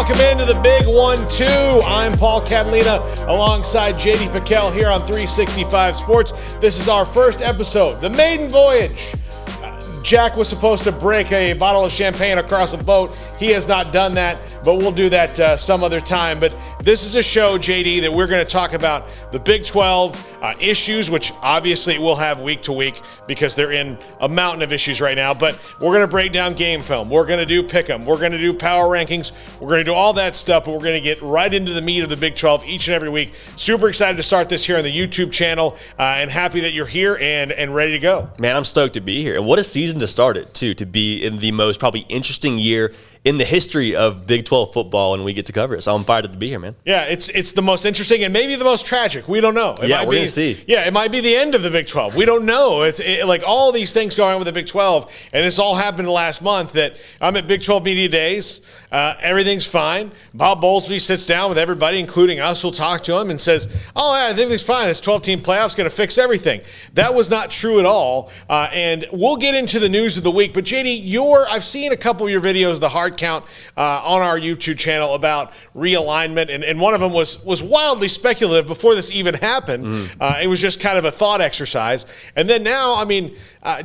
Welcome into the Big 1-2. I'm Paul Catalina alongside JD Piquel here on 365 Sports. This is our first episode, the maiden voyage. Jack was supposed to break a bottle of champagne across a boat. He has not done that, but we'll do that some other time. But this is a show, JD, that we're going to talk about the Big 12 issues, which obviously we'll have week to week because they're in a mountain of issues right now. But we're going to break down game film. We're going to do pick 'em. We're going to do power rankings. We're going to do all that stuff, but we're going to get right into the meat of the Big 12 each and every week. Super excited to start this here on the YouTube channel and happy that you're here and ready to go. Man, I'm stoked to be here. And what a season to start it, too, to be in the most probably interesting year in the history of Big 12 football, and we get to cover it. So I'm fired up to be here, man. Yeah, it's the most interesting and maybe the most tragic. We don't know. We're going to see. Yeah, it might be the end of the Big 12. We don't know. It's like all these things going on with the Big 12, and this all happened last month that I'm at Big 12 Media Days. Everything's fine. Bob Bowlesby sits down with everybody, including us. We'll talk to him and says, oh, yeah, everything's fine. This 12-team playoff's going to fix everything. That was not true at all, and we'll get into the news of the week. But, JD, I've seen a couple of your videos, the hard count, on our YouTube channel about realignment, and one of them was wildly speculative before this even happened. It was just kind of a thought exercise. And then now,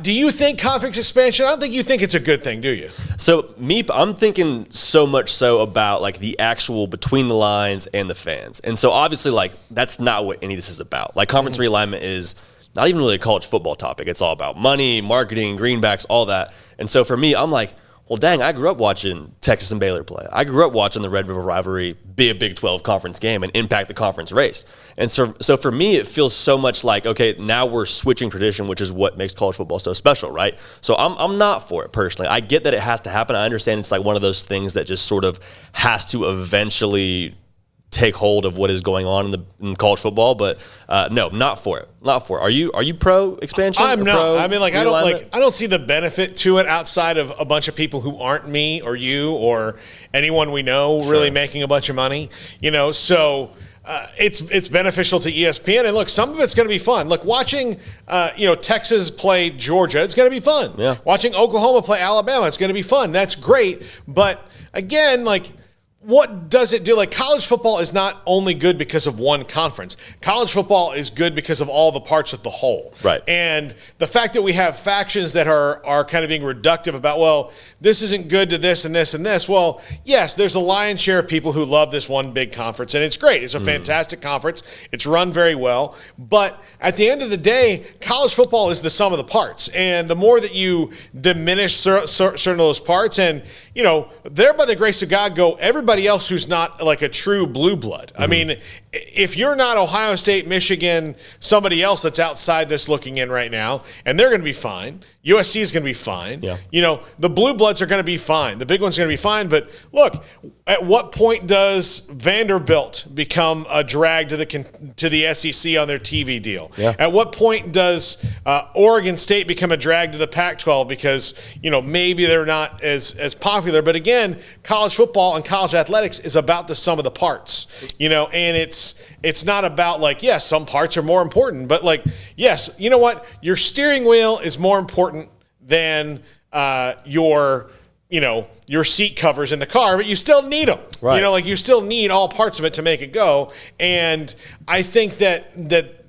do you think conference expansion? I don't think you think it's a good thing, do you? So I'm thinking so much so about like the actual between the lines and the fans. And so obviously like that's not what any of this is about. Like conference realignment is not even really a college football topic. It's all about money, marketing, greenbacks, all that. And so for me, I'm like, well, dang, I grew up watching Texas and Baylor play. I grew up watching the Red River rivalry be a Big 12 conference game and impact the conference race. And so for me, it feels so much like, okay, now we're switching tradition, which is what makes college football so special, right? So I'm not for it personally. I get that it has to happen. I understand it's like one of those things that just sort of has to eventually take hold of what is going on in college football, but no, not for it. Not for it. Are you pro expansion? I'm not. I don't see the benefit to it outside of a bunch of people who aren't me or you or anyone we know really making a bunch of money. So it's beneficial to ESPN. And look, some of it's going to be fun. Look, watching Texas play Georgia, it's going to be fun. Yeah. Watching Oklahoma play Alabama, it's going to be fun. That's great. But again, what does it do? Like college football is not only good because of one conference. College football is good because of all the parts of the whole. Right. And the fact that we have factions that are kind of being reductive about, well, this isn't good to this and this and this. Well, yes, there's a lion's share of people who love this one big conference, and it's great. It's a fantastic conference. It's run very well. But at the end of the day, college football is the sum of the parts. And the more that you diminish certain of those parts, and, there by the grace of God go everybody else who's not like a true blue blood. I mean, if you're not Ohio State, Michigan, somebody else that's outside this looking in right now, and they're going to be fine. USC is going to be fine. Yeah. The blue bloods are going to be fine. The big ones are going to be fine. But look, at what point does Vanderbilt become a drag to the SEC on their TV deal? Yeah. At what point does Oregon State become a drag to the Pac-12 because maybe they're not as popular? But again, college football and college athletics is about the sum of the parts. And it's not about yes, some parts are more important, but yes, you know what? Your steering wheel is more important than your seat covers in the car, but you still need them. Right. You still need all parts of it to make it go. And I think that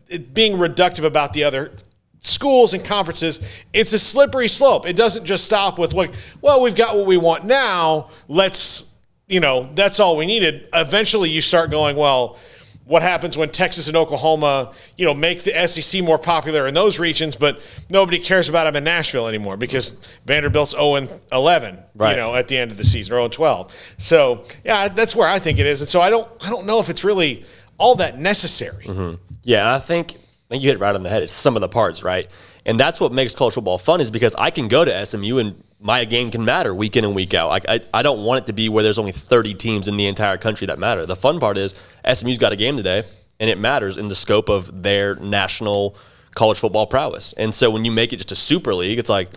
it being reductive about the other schools and conferences, it's a slippery slope. It doesn't just stop with we've got what we want now. Let's, that's all we needed. Eventually you start going, well, what happens when Texas and Oklahoma, make the SEC more popular in those regions, but nobody cares about them in Nashville anymore because Vanderbilt's 0-11, right, at the end of the season, or 0-12. So, yeah, that's where I think it is. And so I don't know if it's really all that necessary. Mm-hmm. Yeah, I think you hit it right on the head. It's some of the parts, right? And that's what makes college football fun is because I can go to SMU and my game can matter week in and week out. I don't want it to be where there's only 30 teams in the entire country that matter. The fun part is SMU's got a game today, and it matters in the scope of their national college football prowess. And so when you make it just a super league, it's like,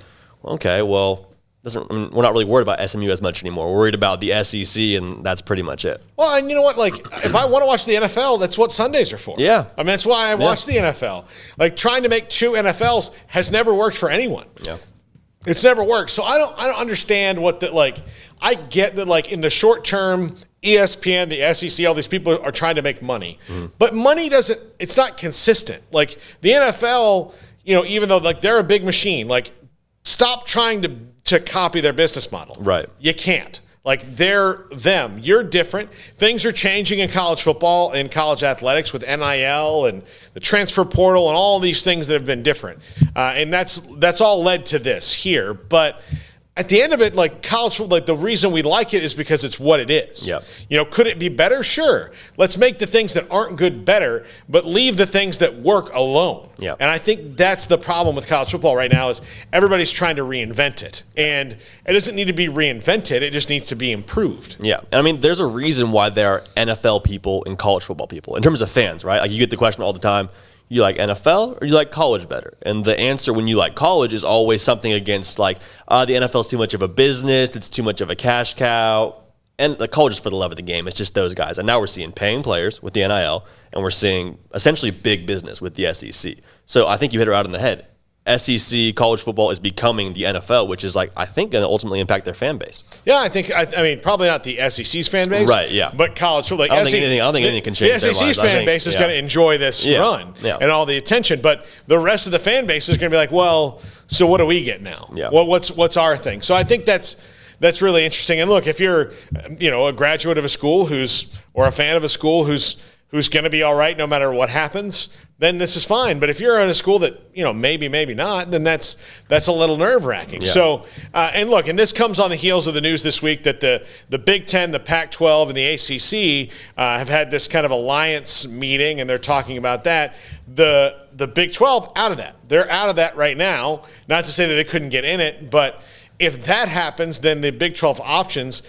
okay, well, we're not really worried about SMU as much anymore. We're worried about the SEC, and that's pretty much it. Well, and you know what? If I want to watch the NFL, that's what Sundays are for. Yeah. That's why I watch the NFL. Trying to make two NFLs has never worked for anyone. Yeah. It's never worked. So I don't understand what the, like, I get that, like, in the short term, ESPN, the SEC, all these people are trying to make money. But money it's not consistent. Like, the NFL, even though, like, they're a big machine, like, stop trying to copy their business model. Right. You can't. Like, they're them. You're different. Things are changing in college football and college athletics with NIL and the transfer portal and all these things that have been different. And that's all led to this here. But at the end of it, like, college football, like, the reason we like it is because it's what it is. Yep. Could it be better? Sure. Let's make the things that aren't good better, but leave the things that work alone. Yep. And I think that's the problem with college football right now is everybody's trying to reinvent it. And it doesn't need to be reinvented. It just needs to be improved. Yeah. And I mean, there's a reason why there are NFL people and college football people in terms of fans, right? Like, you get the question all the time, you like NFL or you like college better? And the answer when you like college is always something against, like, the NFL is too much of a business, it's too much of a cash cow. And the college is for the love of the game. It's just those guys. And now we're seeing paying players with the NIL, and we're seeing essentially big business with the SEC. So I think you hit it right on the head. SEC college football is becoming the NFL, which is, like, I think going to ultimately impact their fan base. Yeah, I mean, probably not the SEC's fan base, right? Yeah, but college football. Like, I don't think anything can change. The SEC's fan base is going to enjoy this run and all the attention, but the rest of the fan base is going to be like, well, so what do we get now? Yeah. Well, what's our thing? So I think that's really interesting. And look, if you're a graduate of a school or a fan of a school who's going to be all right no matter what happens, then this is fine. But if you're in a school that, maybe not, then that's a little nerve-wracking. Yeah. So, and look, and this comes on the heels of the news this week that the Big Ten, the Pac-12, and the ACC have had this kind of alliance meeting, and they're talking about that. The Big 12, out of that. They're out of that right now. Not to say that they couldn't get in it, but if that happens, then the Big 12 options,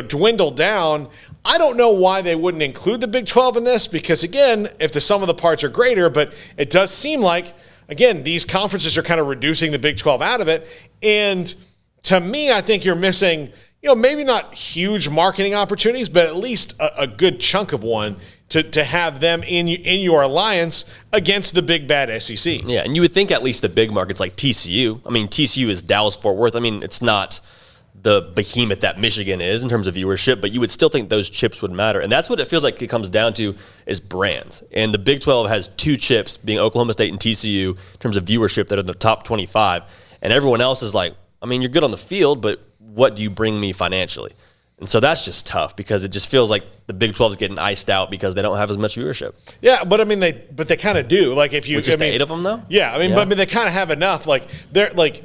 dwindle down. I don't know why they wouldn't include the Big 12 in this because, again, if the sum of the parts are greater, but it does seem like, again, these conferences are kind of reducing the Big 12 out of it. And to me, I think you're missing, maybe not huge marketing opportunities, but at least a good chunk of one to have them in your alliance against the big bad SEC. Yeah, and you would think at least the big markets like TCU. I mean, TCU is Dallas-Fort Worth. I mean, it's not the behemoth that Michigan is in terms of viewership, but you would still think those chips would matter. And that's what it feels like it comes down to is brands. And the Big 12 has two chips, being Oklahoma State and TCU, in terms of viewership that are in the top 25. And everyone else is like, I mean, you're good on the field, but what do you bring me financially? And so that's just tough because it just feels like the Big 12 is getting iced out because they don't have as much viewership. Yeah, but I mean, they kind of do. Like if you, Which is the 8 of them though. Yeah, but they kind of have enough. Like they're like.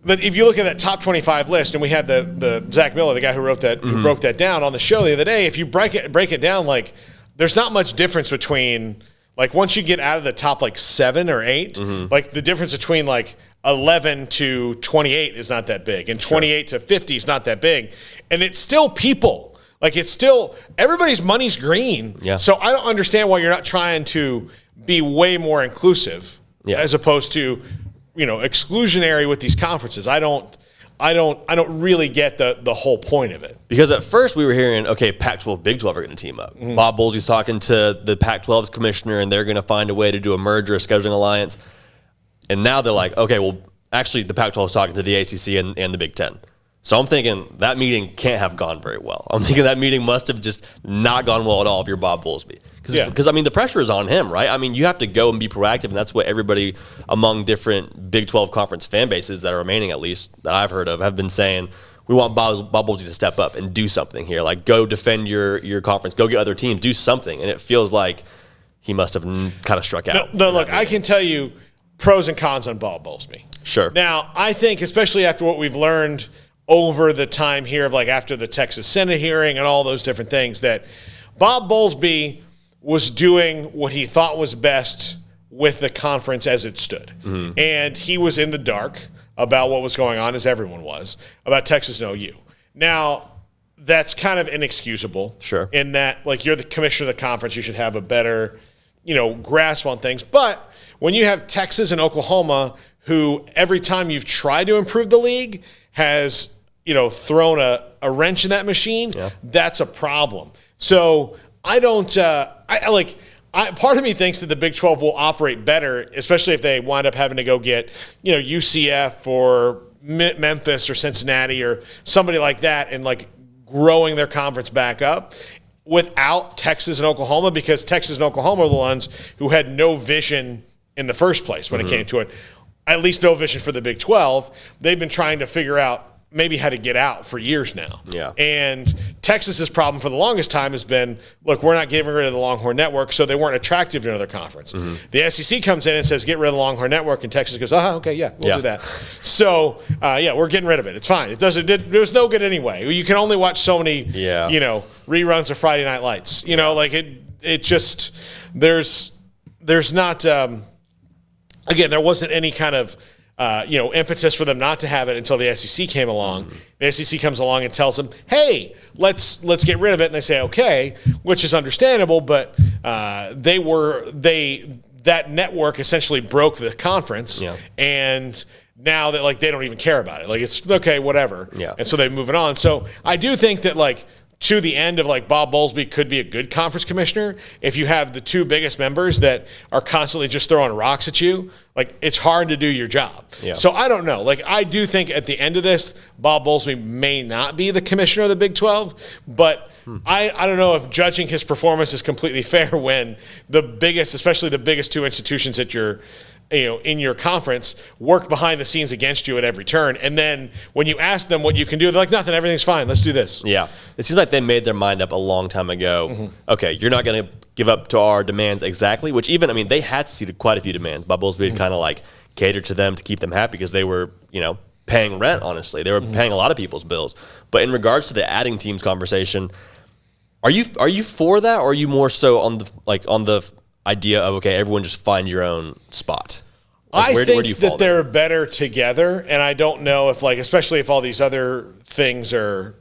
But if you look at that top 25 list, and we had the Zach Miller, the guy who wrote that, who broke that down on the show the other day. If you break it down, like there's not much difference between like once you get out of the top like 7 or 8, like the difference between like 11 to 28 is not that big, and 28 to 50 is not that big, and it's still people. Like it's still everybody's money's green. Yeah. So I don't understand why you're not trying to be way more inclusive as opposed to exclusionary with these conferences. I don't really get the whole point of it. Because at first we were hearing, okay, Pac-12, Big 12 are going to team up. Bob Bowlesby's talking to the Pac-12's commissioner, and they're going to find a way to do a merger, a scheduling alliance. And now they're like, okay, well, actually the Pac-12 is talking to the ACC and the Big Ten. So I'm thinking that meeting can't have gone very well. I'm thinking that meeting must have just not gone well at all if you're Bob Bowlesby. Because, I mean, the pressure is on him, right? I mean, you have to go and be proactive, and that's what everybody among different Big 12 conference fan bases that are remaining, at least, that I've heard of, have been saying, we want Bob Bowlesby to step up and do something here. Like, go defend your conference. Go get other teams. Do something. And it feels like he must have kind of struck out. No, look, I can tell you pros and cons on Bob Bowlesby. Sure. Now, I think, especially after what we've learned over the time here of, like, after the Texas Senate hearing and all those different things, that Bob Bowlesby was doing what he thought was best with the conference as it stood. And he was in the dark about what was going on, as everyone was, about Texas and OU. Now, that's kind of inexcusable. Sure. In that, like, you're the commissioner of the conference, you should have a better, grasp on things. But when you have Texas and Oklahoma, who every time you've tried to improve the league has, thrown a wrench in that machine, that's a problem. So I don't part of me thinks that the Big 12 will operate better, especially if they wind up having to go get, UCF or, Memphis or Cincinnati or somebody like that and like growing their conference back up without Texas and Oklahoma, because Texas and Oklahoma are the ones who had no vision in the first place when it came to it. At least no vision for the Big 12. They've been trying to figure out maybe how to get out for years now. Yeah. And Texas's problem for the longest time has been, look, we're not getting rid of the Longhorn Network, so they weren't attractive to another conference. The SEC comes in and says, get rid of the Longhorn Network, and Texas goes, okay, we'll do that. So, we're getting rid of it. It's fine. It was no good anyway. You can only watch so many, reruns of Friday Night Lights. It just, there's not, again, there wasn't any kind of, impetus for them not to have it until the SEC came along. The SEC comes along and tells them, hey, let's get rid of it. And they say, okay, which is understandable, but that network essentially broke the conference. Yeah. And now that they don't even care about it. It's okay, whatever. Yeah. And so they're moving on. So I do think that to the end of Bob Bowlesby could be a good conference commissioner if you have the two biggest members that are constantly just throwing rocks at you. It's hard to do your job. Yeah. So I don't know. I do think at the end of this, Bob Bowlesby may not be the commissioner of the Big 12, but I don't know if judging his performance is completely fair when the biggest, especially the biggest two institutions at your in your conference work behind the scenes against you at every turn. And then when you ask them what you can do, they're like, nothing, everything's fine. Let's do this. Yeah. It seems like they made their mind up a long time ago. Okay, you're not going to give up to our demands exactly, which even, they had ceded quite a few demands. Bob Bowlesby had kind of catered to them to keep them happy because they were, paying rent, honestly. They were paying a lot of people's bills. But in regards to the adding teams conversation, are you for that, or are you more so on the idea of, okay, everyone just find your own spot? Where do you fall that they're better together, and I don't know if especially if all these other things are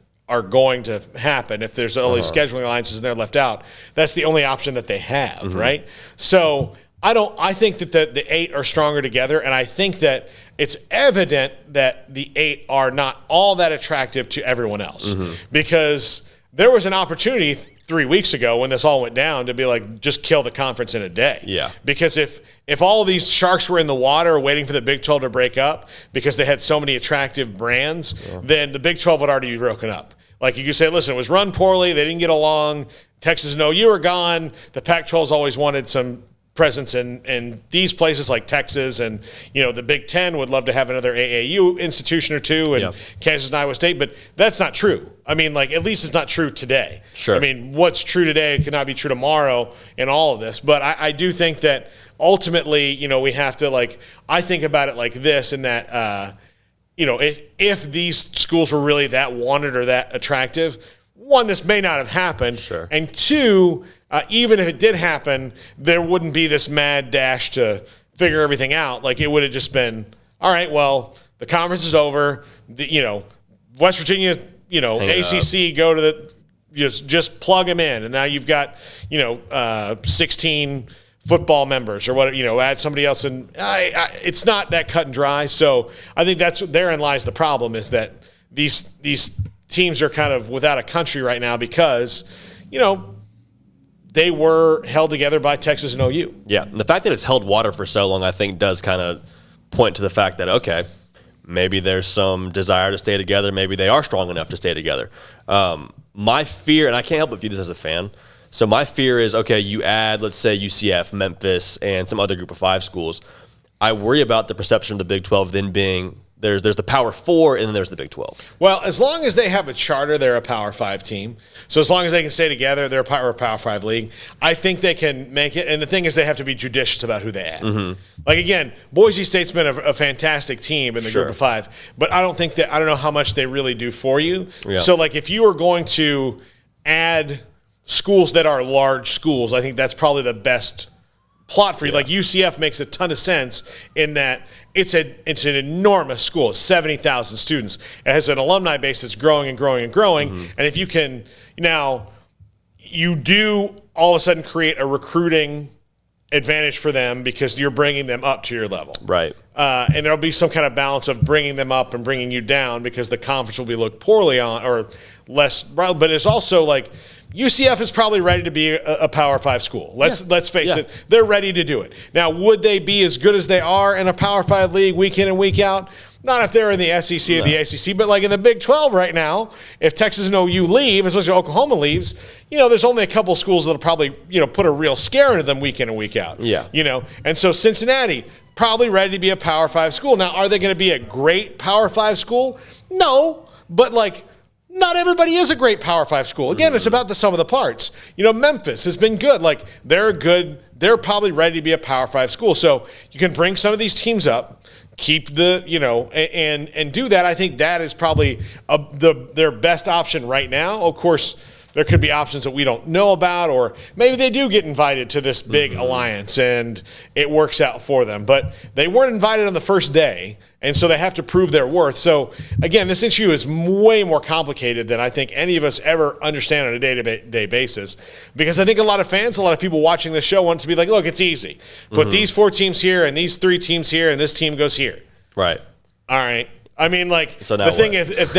going to happen, if there's all these scheduling alliances and they're left out, that's the only option that they have, right? So I think that the 8 are stronger together, and I think that it's evident that the 8 are not all that attractive to everyone else, because there was an opportunity 3 weeks ago when this all went down to be just kill the conference in a day. Yeah. Because if all of these sharks were in the water waiting for the Big 12 to break up because they had so many attractive brands, then the Big 12 would already be broken up. You could say, listen, it was run poorly, they didn't get along, Texas and OU are gone, the Pac-12's always wanted some presence in these places like Texas, and the Big Ten would love to have another AAU institution or two, and Kansas and Iowa State, but that's not true. At least it's not true today. Sure. What's true today cannot be true tomorrow in all of this, but I do think that ultimately, we have to I think about it like this, in that if these schools were really that wanted or that attractive, one, this may not have happened. Sure. And two, even if it did happen, there wouldn't be this mad dash to figure everything out. It would have just been, all right, well, the conference is over. West Virginia, ACC, go to the, just plug them in. And now you've got, 16 football members or what, add somebody else. And it's not that cut and dry. So I think therein lies the problem, is that these teams are kind of without a country right now because, they were held together by Texas and OU. Yeah, and the fact that it's held water for so long, I think, does kind of point to the fact that, okay, maybe there's some desire to stay together. Maybe they are strong enough to stay together. My fear, and I can't help but view this as a fan, so my fear is, okay, you add, let's say, UCF, Memphis, and some other group of 5 schools. I worry about the perception of the Big 12 then being there's the Power 4 and then there's the Big 12. Well, as long as they have a charter, they're a Power 5 team. So as long as they can stay together, they're a Power 5 league. I think they can make it. And the thing is, they have to be judicious about who they add. Again, Boise State's been a fantastic team in the group of 5, but I don't know how much they really do for you. Yeah. So if you are going to add schools that are large schools, I think that's probably the best plot for you. UCF makes a ton of sense in that it's an enormous school. It's 70,000 students. It has an alumni base that's growing and growing and growing. And if you can you do all of a sudden create a recruiting advantage for them because you're bringing them up to your level. Right. And there'll be some kind of balance of bringing them up and bringing you down because the conference will be looked poorly on or less. But it's also UCF is probably ready to be a Power 5 school. Let's face it. They're ready to do it. Now, would they be as good as they are in a Power 5 league week in and week out? not if they're in the SEC or the ACC, but like in the Big 12 right now, if Texas and OU leave, especially Oklahoma leaves, there's only a couple schools that'll probably, put a real scare into them week in and week out. Yeah. And so Cincinnati, probably ready to be a Power 5 school. Now, are they going to be a great Power 5 school? No, but like, not everybody is a great Power 5 school. Again, it's about the sum of the parts. Memphis has been good. Like, they're good. They're probably ready to be a Power 5 school. So you can bring some of these teams up, keep the, and do that. I think that is probably their best option right now. Of course, there could be options that we don't know about, or maybe they do get invited to this big alliance and it works out for them. But they weren't invited on the first day, and so they have to prove their worth. So, again, this issue is way more complicated than I think any of us ever understand on a day-to-day basis, because I think a lot of fans, a lot of people watching this show want to be like, look, it's easy. Put these 4 teams here and these 3 teams here and this team goes here. Right. All right. I mean, like, so the thing is, if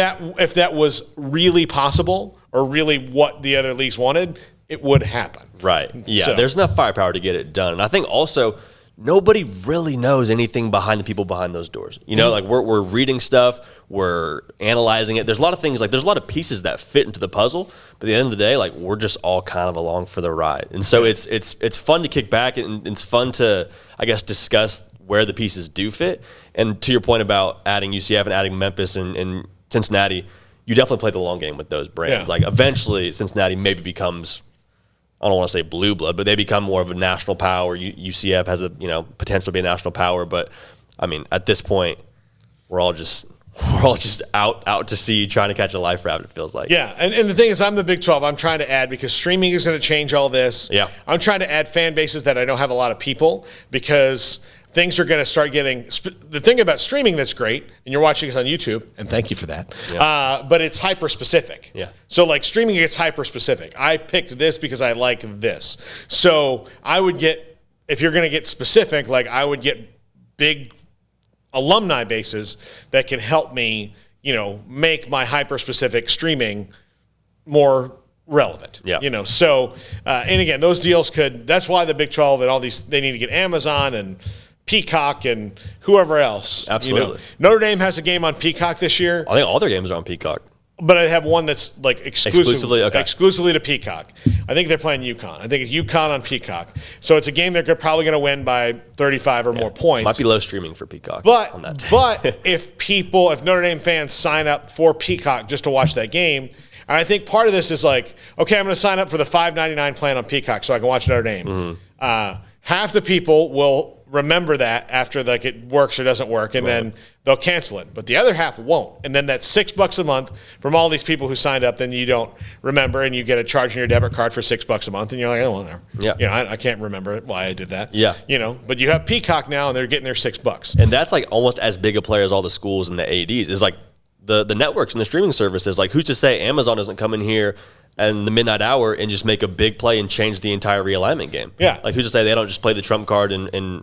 that was really possible or really what the other leagues wanted, it would happen. Right. Yeah, there's enough firepower to get it done. And I think also nobody really knows anything behind the people behind those doors. Like we're reading stuff, we're analyzing it. There's a lot of things, like there's a lot of pieces that fit into the puzzle, but at the end of the day, like we're just all kind of along for the ride. And so it's fun to kick back and it's fun to, I guess, discuss where the pieces do fit. And to your point about adding UCF and adding Memphis and Cincinnati, you definitely play the long game with those brands. Yeah. Like eventually Cincinnati maybe becomes, I don't want to say blue blood, but they become more of a national power. UCF has a potential to be a national power, but I mean at this point we're all just out to sea trying to catch a life raft, it feels like. Yeah, and the thing is, I'm the Big 12. I'm trying to add, because streaming is going to change all this. Yeah. I'm trying to add fan bases that I know have a lot of people, because things are going to start getting the thing about streaming that's great, and you're watching us on YouTube, and thank you for that. Yeah. But it's hyper specific. Yeah. So like streaming gets hyper specific. I picked this because I like this. So I would get, if you're going to get specific, like I would get big alumni bases that can help me, make my hyper specific streaming more relevant. Yeah. So and again, those deals that's why the Big 12 and all these, they need to get Amazon and Peacock and whoever else. Absolutely. Notre Dame has a game on Peacock this year. I think all their games are on Peacock. But I have one that's like exclusively to Peacock. I think they're playing UConn. I think it's UConn on Peacock. So it's a game they're probably going to win by 35 or more points. Might be low streaming for Peacock. But on that. But if Notre Dame fans sign up for Peacock just to watch that game, and I think part of this is like, okay, I'm going to sign up for the $5.99 plan on Peacock so I can watch Notre Dame. Half the people will remember that after like it works or doesn't work, and then they'll cancel it. But the other half won't. And then that's $6 a month from all these people who signed up. Then you don't remember, and you get a charge on your debit card for $6 a month, and you're like, oh, whatever. Yeah. I can't remember why I did that. Yeah. But you have Peacock now, and they're getting their $6. And that's like almost as big a player as all the schools and the ADs. Is like the networks and the streaming services. Like, who's to say Amazon doesn't come in here and the midnight hour and just make a big play and change the entire realignment game? Yeah. Like, who's to say they don't just play the trump card and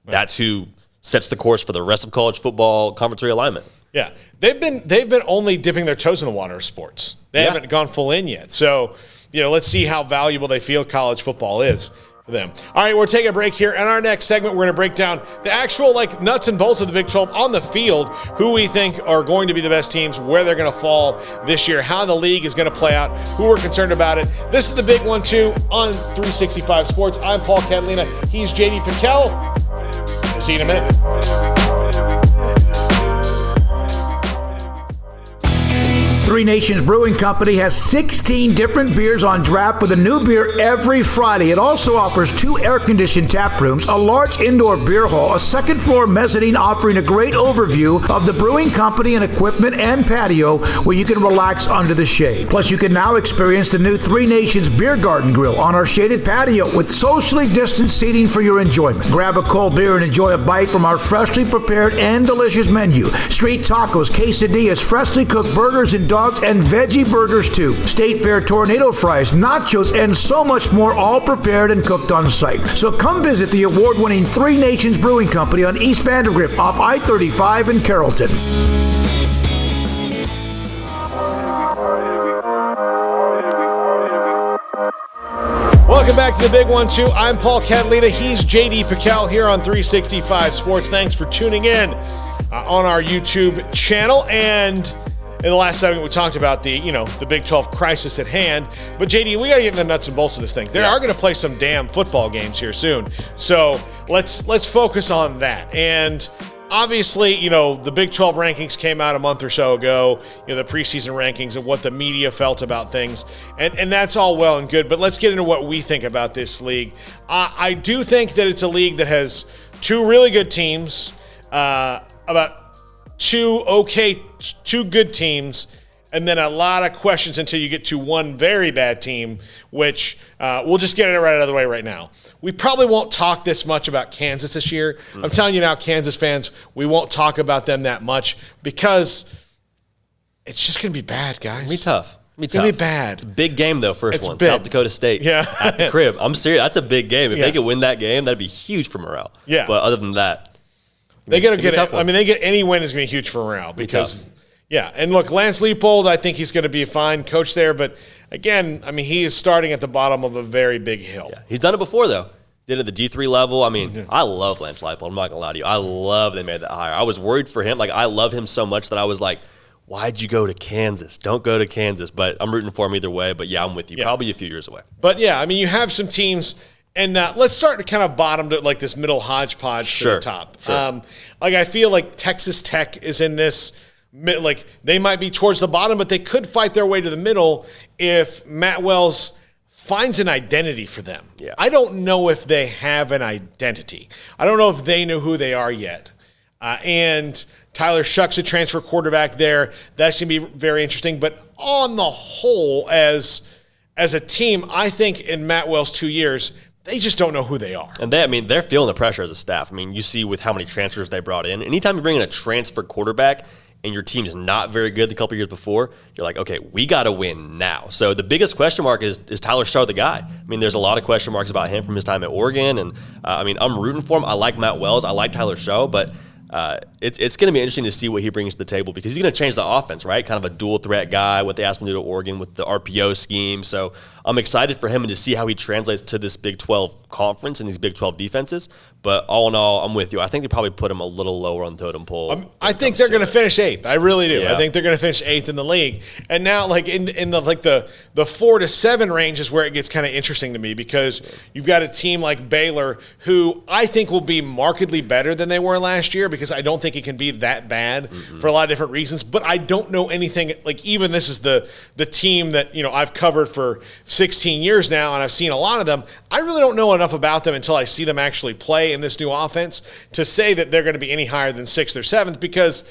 that's who sets the course for the rest of college football conference realignment? Yeah, they've been only dipping their toes in the water of sports. They haven't gone full in yet. So, let's see how valuable they feel college football is for them. All right, we're taking a break here. In our next segment, we're going to break down the actual nuts and bolts of the Big 12 on the field, who we think are going to be the best teams, where they're going to fall this year, how the league is going to play out, who we're concerned about it. This is the big one, too, on 365 Sports. I'm Paul Catalina. He's JD Piquel. See you in a minute. Three Nations Brewing Company has 16 different beers on draft with a new beer every Friday. It also offers 2 air-conditioned tap rooms, a large indoor beer hall, a second-floor mezzanine offering a great overview of the brewing company and equipment and patio where you can relax under the shade. Plus, you can now experience the new Three Nations Beer Garden Grill on our shaded patio with socially distanced seating for your enjoyment. Grab a cold beer and enjoy a bite from our freshly prepared and delicious menu. Street tacos, quesadillas, freshly cooked burgers and dogs, and veggie burgers too. State Fair tornado fries, nachos, and so much more, all prepared and cooked on site. So come visit the award-winning Three Nations Brewing Company on East Vandergrift off I-35 in Carrollton. Welcome back to the Big One, too. I'm Paul Catalina. He's JD Piquel here on 365 Sports. Thanks for tuning in on our YouTube channel. And in the last segment, we talked about the Big 12 crisis at hand. But JD, we got to get in the nuts and bolts of this thing. They are going to play some damn football games here soon. So let's focus on that. And obviously, the Big 12 rankings came out a month or so ago, the preseason rankings and what the media felt about things. And that's all well and good, but let's get into what we think about this league. I do think that it's a league that has two really good teams, about two good teams, and then a lot of questions until you get to one very bad team, which we'll just get it right out of the way right now. We probably won't talk this much about Kansas this year. I'm telling you now, Kansas fans, we won't talk about them that much because it's just going to be bad, guys. It's going to be bad. It's a big game, though, first one. Big. South Dakota State. Yeah. At the crib. I'm serious. That's a big game. If they could win that game, that'd be huge for morale. Yeah. But other than that, they got to get it. I mean, they get any win is going to be huge for morale because and look, Lance Leipold, I think he's going to be a fine coach there, but again, I mean, he is starting at the bottom of a very big hill. Yeah. He's done it before, though. Did it at the D3 level. I mean, I love Lance Leipold. I'm not going to lie to you. I love they made that hire. I was worried for him. Like, I love him so much that I was like, why'd you go to Kansas? Don't go to Kansas. But I'm rooting for him either way. But, yeah, I'm with you. Yeah. Probably a few years away. But, yeah, I mean, you have some teams. And let's start to kind of bottom to like this middle hodgepodge to the top. Sure. I feel like Texas Tech is in this, like they might be towards the bottom, but they could fight their way to the middle if Matt Wells finds an identity for them. Yeah. I don't know if they have an identity. I don't know if they know who they are yet. And Tyler Shuck's a transfer quarterback there. That's going to be very interesting. But on the whole, as a team, I think in Matt Wells' 2 years, they just don't know who they are. And they're feeling the pressure as a staff. I mean, you see with how many transfers they brought in. Anytime you bring in a transfer quarterback and your team's not very good the couple years before, you're like, okay, we got to win now. So the biggest question mark is Tyler Shuck the guy? I mean, there's a lot of question marks about him from his time at Oregon. And, I'm rooting for him. I like Matt Wells. I like Tyler Shuck. But it's going to be interesting to see what he brings to the table because he's going to change the offense, right? Kind of a dual threat guy, what they asked him to do to Oregon with the RPO scheme. So I'm excited for him and to see how he translates to this Big 12 conference and these Big 12 defenses. But all in all, I'm with you. I think they probably put him a little lower on the totem pole. I think they're going to finish 8th. I really do. Yeah. I think they're going to finish 8th in the league. And now, like in the 4 to 7 range is where it gets kind of interesting to me because you've got a team like Baylor who I think will be markedly better than they were last year because I don't think it can be that bad for a lot of different reasons. But I don't know anything. Like even this is the team that I've covered for 16 years now, and I've seen a lot of them. I really don't know enough about them until I see them actually play in this new offense to say that they're going to be any higher than 6th or 7th because,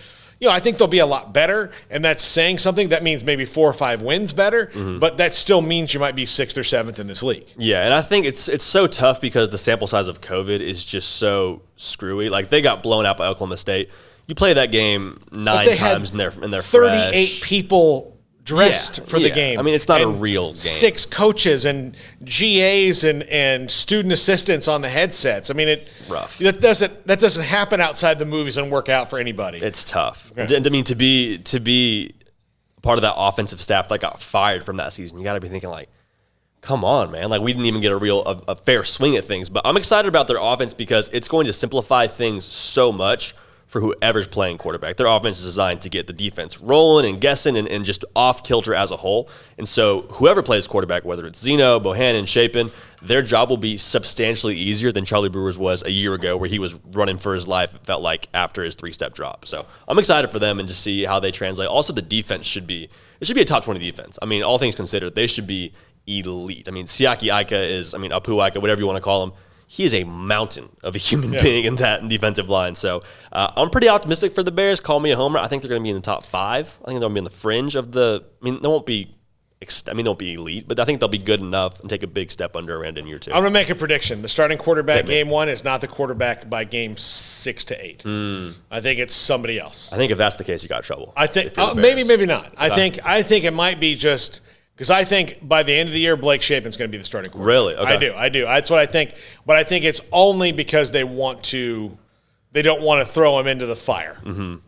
I think they'll be a lot better, and that's saying something. That means maybe 4 or 5 wins better, but that still means you might be 6th or 7th in this league. Yeah, and I think it's so tough because the sample size of COVID is just so screwy. Like, they got blown out by Oklahoma State. You play that game 9 times in their 38 fresh people dressed for the game. I mean, it's not a real game. 6 coaches and GAs and student assistants on the headsets. I mean, rough. That doesn't happen outside the movies and work out for anybody. It's tough. Okay. I mean, to be part of that offensive staff that got fired from that season, you got to be thinking like, come on, man. Like, we didn't even get a fair swing at things. But I'm excited about their offense because it's going to simplify things so much for whoever's playing quarterback. Their offense is designed to get the defense rolling and guessing and just off kilter as a whole. And so whoever plays quarterback, whether it's Zeno, Bohannon, Chapin, their job will be substantially easier than Charlie Brewer's was a year ago where he was running for his life, it felt like, after his 3-step drop. So I'm excited for them and to see how they translate. Also, the defense should be a top 20 defense. I mean, all things considered, they should be elite. I mean, Siaki Apu Ika, whatever you want to call him, he is a mountain of a human being in that defensive line. So I'm pretty optimistic for the Bears. Call me a homer. I think they're going to be in the top 5. I think they'll be on the fringe of the. I mean, they won't be elite, but I think they'll be good enough and take a big step under around in year 2. I'm going to make a prediction. The starting quarterback game 1 is not the quarterback by game 6 to 8. I think it's somebody else. I think if that's the case, you got trouble. I think maybe not. I think it might be just. Because I think by the end of the year, Blake Shapen's going to be the starting quarterback. Really? Okay. I do. That's what I think. But I think it's only because they don't want to throw him into the fire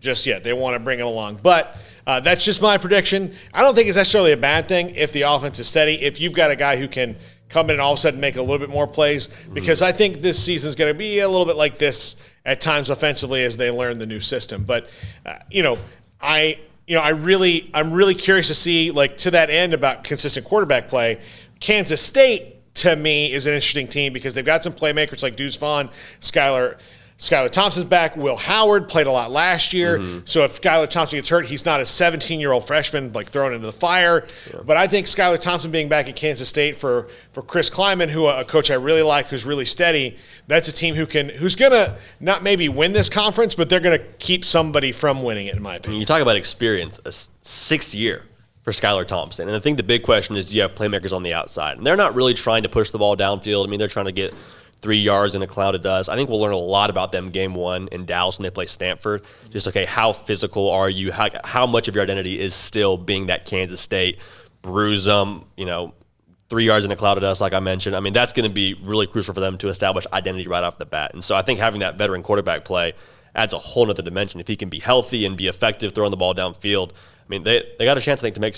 just yet. They want to bring him along. But that's just my prediction. I don't think it's necessarily a bad thing if the offense is steady. If you've got a guy who can come in and all of a sudden make a little bit more plays, because I think this season is going to be a little bit like this at times offensively as they learn the new system. But I'm really curious to see, like, to that end about consistent quarterback play. Kansas State, to me, is an interesting team because they've got some playmakers like Deuce Vaughn, Skylar Thompson's back. Will Howard played a lot last year. So if Skylar Thompson gets hurt, he's not a 17-year-old freshman like thrown into the fire. Yeah. But I think Skylar Thompson being back at Kansas State for Chris Kleiman, who a coach I really like, who's really steady, that's a team who's gonna not maybe win this conference, but they're gonna keep somebody from winning it, in my opinion. You talk about experience, a sixth year for Skylar Thompson. And I think the big question is, do you have playmakers on the outside? And they're not really trying to push the ball downfield. I mean, they're trying to get 3 yards in a cloud of dust. I think we'll learn a lot about them game one in Dallas when they play Stanford. Just, okay, how physical are you? How much of your identity is still being that Kansas State, bruise them, 3 yards in a cloud of dust, like I mentioned. I mean, that's going to be really crucial for them to establish identity right off the bat. And so I think having that veteran quarterback play adds a whole nother dimension. If he can be healthy and be effective throwing the ball downfield, I mean, they got a chance, I think, to make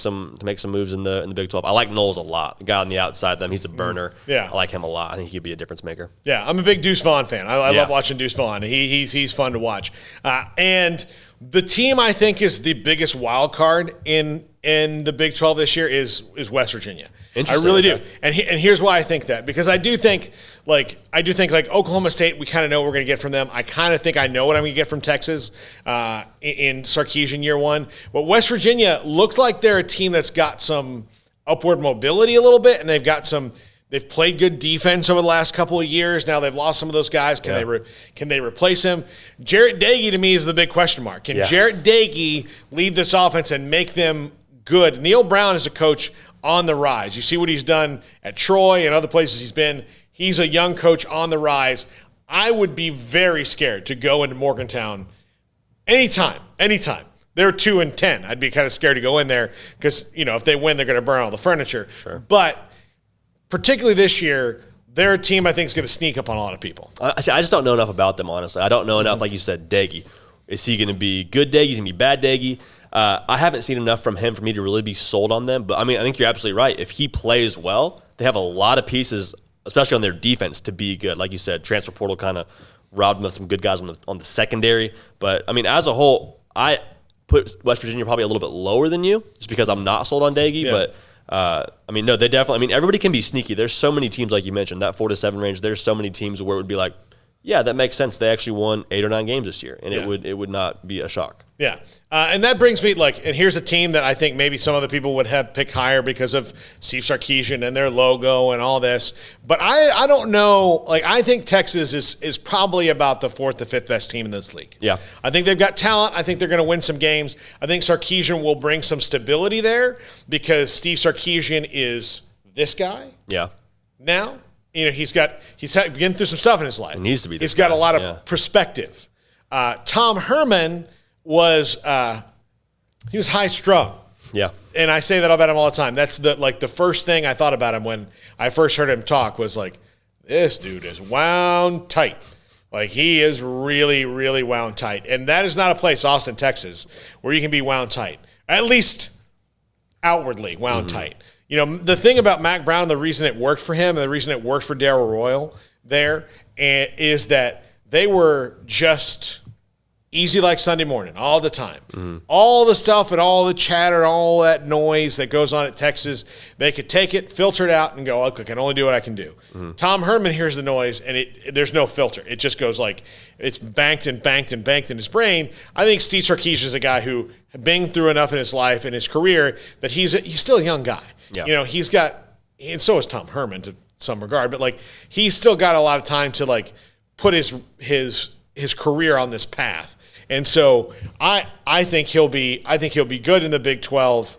some moves in the Big 12. I like Knowles a lot. The guy on the outside of them, he's a burner. Yeah, I like him a lot. I think he could be a difference maker. Yeah, I'm a big Deuce Vaughn fan. I love watching Deuce Vaughn. He's fun to watch. And the team I think is the biggest wild card in the Big 12 this year is West Virginia. I really do. And here's why I think that. Because I do think like Oklahoma State, we kind of know what we're going to get from them. I kind of think I know what I'm going to get from Texas in Sarkisian year one. But West Virginia looked like they're a team that's got some upward mobility a little bit, and they've played good defense over the last couple of years. Now they've lost some of those guys. Can they replace him? Jarrett Dagey, to me, is the big question mark. Can Jarrett Dagey lead this offense and make them good? Neil Brown is a coach on the rise. You see what he's done at Troy and other places he's been. He's a young coach on the rise. I would be very scared to go into Morgantown anytime. They're 2-10. I'd be kind of scared to go in there because, if they win, they're going to burn all the furniture. Sure. But particularly this year, they're a team I think is going to sneak up on a lot of people. I just don't know enough about them, honestly. I don't know enough, like you said, Dagey. Is he going to be good Dagey? Is he going to be bad Dagey? I haven't seen enough from him for me to really be sold on them. But, I mean, I think you're absolutely right. If he plays well, they have a lot of pieces, especially on their defense, to be good. Like you said, transfer portal kind of robbed them of some good guys on the secondary. But, I mean, as a whole, I put West Virginia probably a little bit lower than you just because I'm not sold on Dagey. Yeah. But, I mean, no, they definitely – I mean, everybody can be sneaky. There's so many teams, like you mentioned, that 4-7 range. There's so many teams where it would be like, yeah, that makes sense. They actually won 8 or 9 games this year, and it would not be a shock. Yeah, and that brings me and here's a team that I think maybe some other people would have picked higher because of Steve Sarkisian and their logo and all this. But I don't know. Like, I think Texas is probably about the 4th to 5th best team in this league. Yeah, I think they've got talent. I think they're going to win some games. I think Sarkisian will bring some stability there because Steve Sarkisian is this guy. Yeah. Now. He's been through some stuff in his life. It needs to be. He's got a lot of perspective. Tom Herman was he was high strung. Yeah, and I say that about him all the time. That's the first thing I thought about him when I first heard him talk was like, this dude is wound tight. Like, he is really, really wound tight, and that is not a place, Austin, Texas, where you can be wound tight. At least outwardly wound tight. The thing about Mac Brown, the reason it worked for him and the reason it worked for Darryl Royal there is that they were just easy like Sunday morning all the time. Mm-hmm. All the stuff and all the chatter, all that noise that goes on at Texas, they could take it, filter it out, and go, okay, I can only do what I can do. Mm-hmm. Tom Herman hears the noise, and there's no filter. It just goes like it's banked and banked and banked in his brain. I think Steve Sarkisian is a guy who had been through enough in his life and his career that he's still a young guy. Yeah. He's got, and so is Tom Herman to some regard, but he's still got a lot of time to put his career on this path. And so I think he'll be good in the Big 12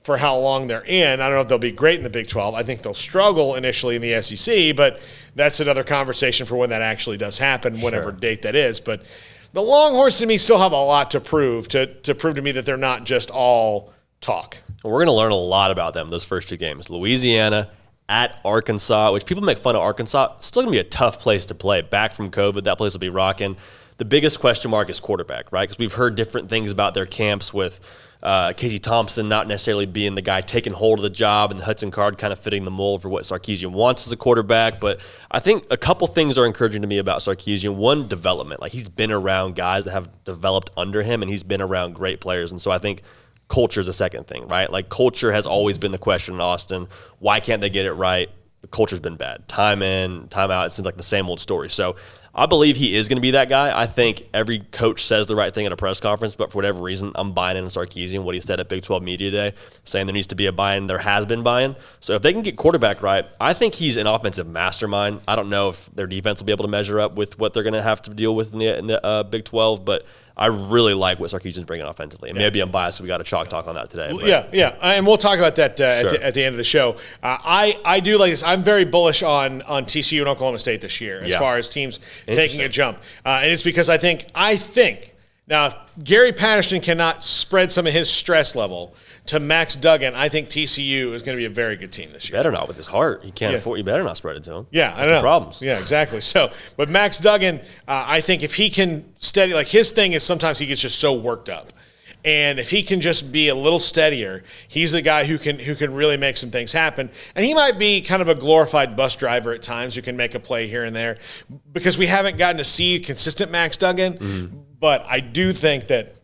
for how long they're in. I don't know if they'll be great in the Big 12. I think they'll struggle initially in the SEC, but that's another conversation for when that actually does happen, whatever date that is. But the Longhorns to me still have a lot to prove to prove to me that they're not just all talk. We're going to learn a lot about them those first 2 games. Louisiana at Arkansas, which people make fun of Arkansas. It's still going to be a tough place to play. Back from COVID, that place will be rocking. The biggest question mark is quarterback, right? Because we've heard different things about their camps with Casey Thompson not necessarily being the guy taking hold of the job, and Hudson Card kind of fitting the mold for what Sarkisian wants as a quarterback. But I think a couple things are encouraging to me about Sarkisian. One, development. Like, he's been around guys that have developed under him, and he's been around great players. And so I think culture is the second thing, right? Like, culture has always been the question in Austin. Why can't they get it right? The culture's been bad. Time in, time out. It seems like the same old story. So I believe he is going to be that guy. I think every coach says the right thing at a press conference, but for whatever reason, I'm buying into Sarkisian, what he said at Big 12 Media Day, saying there needs to be a buy-in. There has been buy-in. So if they can get quarterback right, I think he's an offensive mastermind. I don't know if their defense will be able to measure up with what they're going to have to deal with in the Big 12, but I really like what Sarkisian's bringing offensively. And maybe I'm biased, so we got a chalk talk on that today. But. Yeah, and we'll talk about that at the end of the show. I do like this. I'm very bullish on TCU and Oklahoma State this year as far as teams taking a jump. And it's because I think now, if Gary Patterson cannot spread some of his stress level to Max Duggan, I think TCU is going to be a very good team this year. Better not with his heart. He can't afford. You better not spread it to him. Yeah, That's I know. Problems. Yeah, exactly. So, but Max Duggan, I think if he can steady, like his thing is sometimes he gets just so worked up. And if he can just be a little steadier, he's a guy who can really make some things happen. And he might be kind of a glorified bus driver at times who can make a play here and there because we haven't gotten to see consistent Max Duggan. Mm-hmm. But I do think that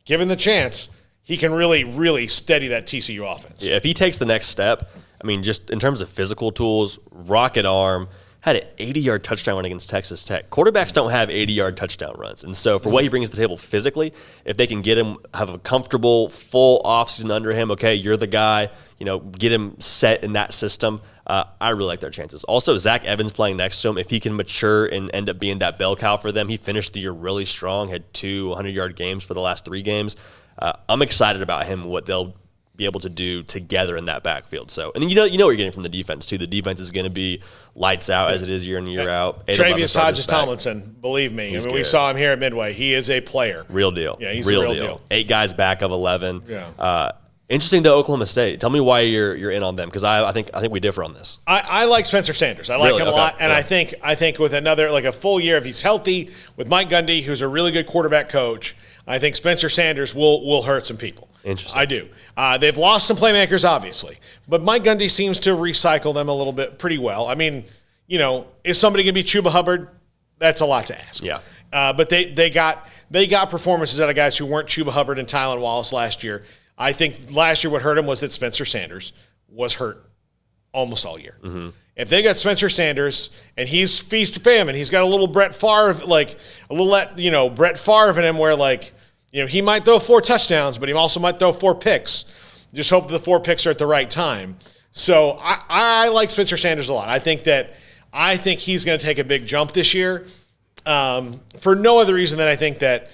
given the chance, he can really, really steady that TCU offense. Yeah, if he takes the next step, I mean, just in terms of physical tools, rocket arm, had an 80-yard touchdown run against Texas Tech. Quarterbacks don't have 80-yard touchdown runs. And so for what he brings to the table physically, if they can get him, have a comfortable, full offseason under him, okay, you're the guy, get him set in that system, I really like their chances. Also, Zach Evans playing next to him, if he can mature and end up being that bell cow for them, he finished the year really strong, had 2 100-yard games for the last 3 games. I'm excited about him, what they'll be able to do together in that backfield. So, and then you know what you're getting from the defense too. The defense is going to be lights out as it is year in and year out. Travius Hodges-Tomlinson, believe me. We saw him here at Midway. He is a player. Real deal. Yeah, he's a real deal. 8 guys back of 11. Yeah. Interesting though, Oklahoma State. Tell me why you're in on them, because I think we differ on this. I like Spencer Sanders. I like him a lot, and I think with another like a full year, if he's healthy, with Mike Gundy, who's a really good quarterback coach, I think Spencer Sanders will hurt some people. Interesting. I do. They've lost some playmakers, obviously, but Mike Gundy seems to recycle them a little bit pretty well. I mean, is somebody going to be Chuba Hubbard? That's a lot to ask. Yeah. But they got performances out of guys who weren't Chuba Hubbard and Tylan Wallace last year. I think last year what hurt him was that Spencer Sanders was hurt almost all year. Mm-hmm. If they got Spencer Sanders and he's feast or famine, he's got a little Brett Favre, Brett Favre in him where he might throw 4 touchdowns, but he also might throw 4 picks. Just hope the 4 picks are at the right time. So I like Spencer Sanders a lot. I think he's going to take a big jump this year for no other reason than I think that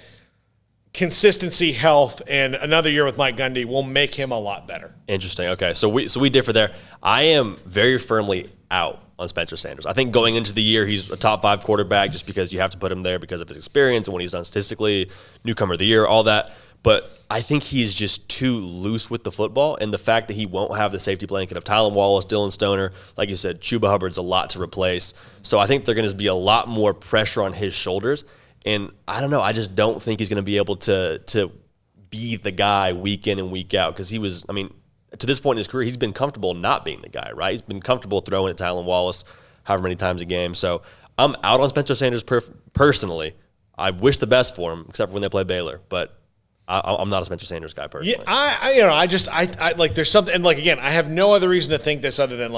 consistency, health, and another year with Mike Gundy will make him a lot better. Interesting. Okay, so we differ there. I am very firmly out on Spencer Sanders. I think going into the year, he's a top 5 quarterback just because you have to put him there because of his experience and what he's done statistically, newcomer of the year, all that. But I think he's just too loose with the football, and the fact that he won't have the safety blanket of Tylan Wallace, Dylan Stoner, like you said, Chuba Hubbard's a lot to replace. So I think they're going to be a lot more pressure on his shoulders. And I don't know, I just don't think he's going to be able to be the guy week in and week out, because to this point in his career, he's been comfortable not being the guy, right? He's been comfortable throwing at Tylan Wallace however many times a game. So I'm out on Spencer Sanders personally. I wish the best for him, except for when they play Baylor, but I'm not a Spencer Sanders guy personally. Yeah, I like there's something, and again, I have no other reason to think this other than